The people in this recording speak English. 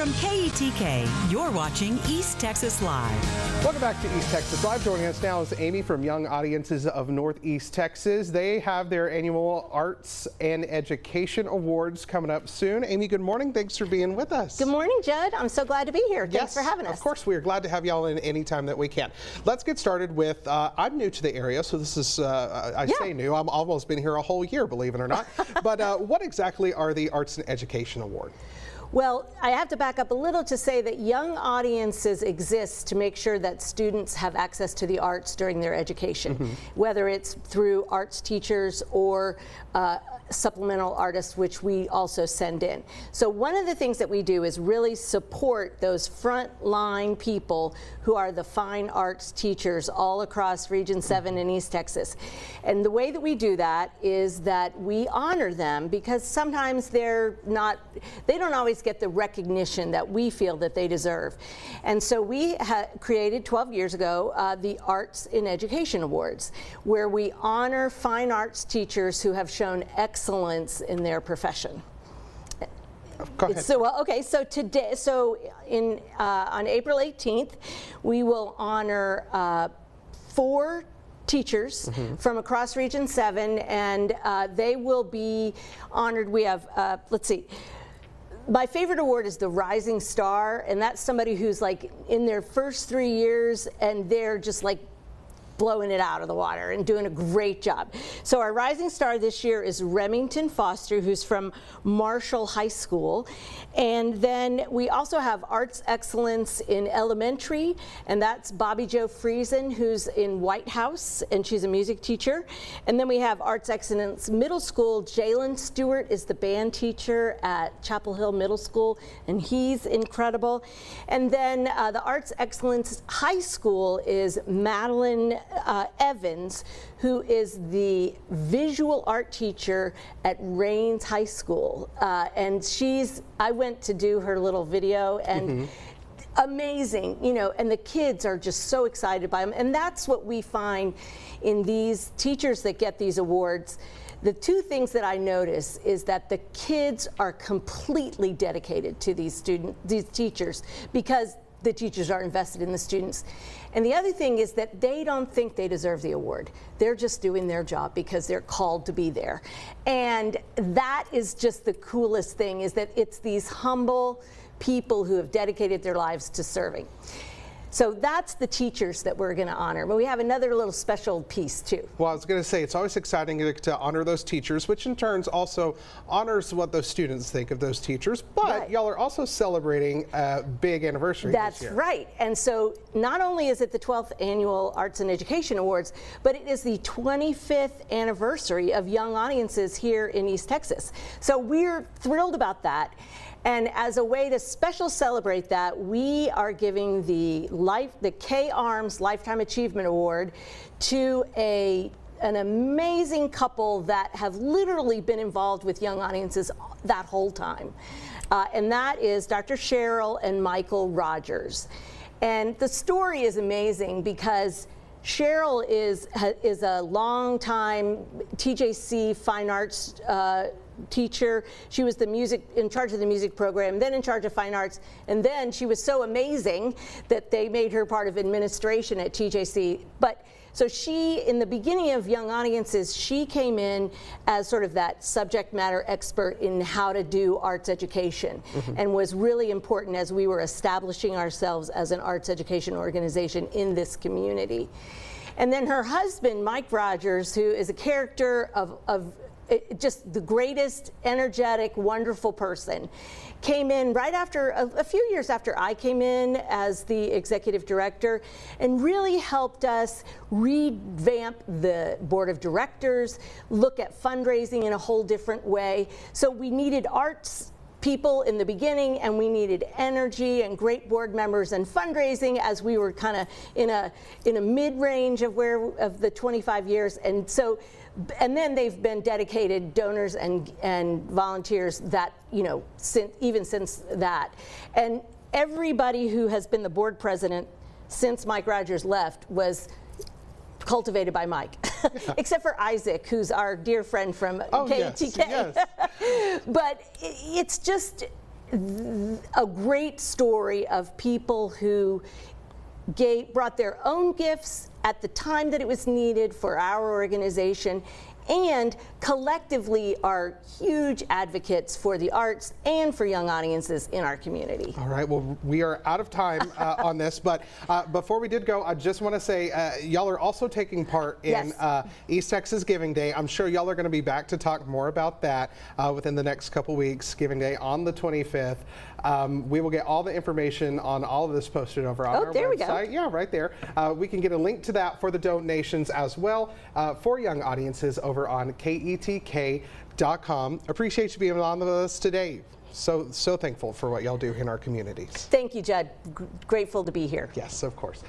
From KETK, you're watching East Texas Live. Welcome back to East Texas Live. Joining us now is Amy from Young Audiences of Northeast Texas. They have their annual Arts and Education Awards coming up soon. Amy, good morning. Thanks for being with us. Good morning, Judd. I'm so glad to be here. Thanks for having us. Of course, we are glad to have y'all in anytime that we can. Let's get started with, I'm new to the area, so this is, I say new, I've almost been here a whole year, believe it or not. But what exactly are the Arts and Education Awards? Well, I have to back up a little to say that Young Audiences exists to make sure that students have access to the arts during their education, whether it's through arts teachers or supplemental artists, which we also send in. So one of the things that we do is really support those frontline people who are the fine arts teachers all across Region 7 in East Texas. And the way that we do that is that we honor them, because sometimes they don't always get the recognition that we feel that they deserve. And so we created 12 years ago the Arts in Education Awards, where we honor fine arts teachers who have shown excellence in their profession. Go ahead. So today, on April 18th, we will honor 4 teachers from across Region 7, and they will be honored. We have, let's see, my favorite award is the Rising Star, and that's somebody who's like in their first 3 years and they're just like blowing it out of the water and doing a great job. So our Rising Star this year is Remington Foster, who's from Marshall High School. And then we also have Arts Excellence in Elementary, and that's Bobby Jo Friesen, who's in White House, and she's a music teacher. And then we have Arts Excellence Middle School. Jalen Stewart is the band teacher at Chapel Hill Middle School, and he's incredible. And then the Arts Excellence High School is Madeline Evans, who is the visual art teacher at Rains High School. And I went to do her little video, and amazing, you know, and the kids are just so excited by them. And that's what we find in these teachers that get these awards. The 2 things that I notice is that the kids are completely dedicated to these teachers, because the teachers are invested in the students. And the other thing is that they don't think they deserve the award. They're just doing their job because they're called to be there. And that is just the coolest thing, is that it's these humble people who have dedicated their lives to serving. So that's the teachers that we're going to honor. But we have another little special piece too. Well, I was going to say, it's always exciting to honor those teachers, which in turn also honors what those students think of those teachers. But y'all are also celebrating a big anniversary this year. That's right. And so not only is it the 12th Annual Arts and Education Awards, but it is the 25th anniversary of Young Audiences here in East Texas. So we're thrilled about that. And as a way to special celebrate that, we are giving the K-Arms Lifetime Achievement Award to an amazing couple that have literally been involved with Young Audiences that whole time. And that is Dr. Cheryl and Michael Rogers. And the story is amazing because Cheryl is a long-time TJC fine arts teacher. She was in charge of the music program, then in charge of fine arts, and then she was so amazing that they made her part of administration at TJC. So she, in the beginning of Young Audiences, she came in as sort of that subject matter expert in how to do arts education, and was really important as we were establishing ourselves as an arts education organization in this community. And then her husband, Mike Rogers, who is a character of just the greatest, energetic, wonderful person, came in right after, a few years after I came in as the executive director, and really helped us revamp the board of directors, look at fundraising in a whole different way. So we needed arts people in the beginning, and we needed energy and great board members and fundraising as we were kind of in a mid-range of the 25 years. And then they've been dedicated donors and volunteers that, you know, even since that. And everybody who has been the board president since Mike Rogers left was cultivated by Mike, except for Isaac, who's our dear friend from KETK. Yes. But it's just, a great story of people who brought their own gifts at the time that it was needed for our organization, and collectively are huge advocates for the arts and for young audiences in our community. All right, well, we are out of time on this, but before we did go, I just want to say y'all are also taking part in East Texas Giving Day. I'm sure y'all are going to be back to talk more about that within the next couple weeks. Giving Day on the 25th. We will get all the information on all of this posted over on our there website. We go. Yeah, right there. We can get a link to that for the donations as well for young audiences over on KETK.com. Appreciate you being on with us today. So thankful for what y'all do in our communities. Thank you, Judd. Grateful to be here. Yes, of course.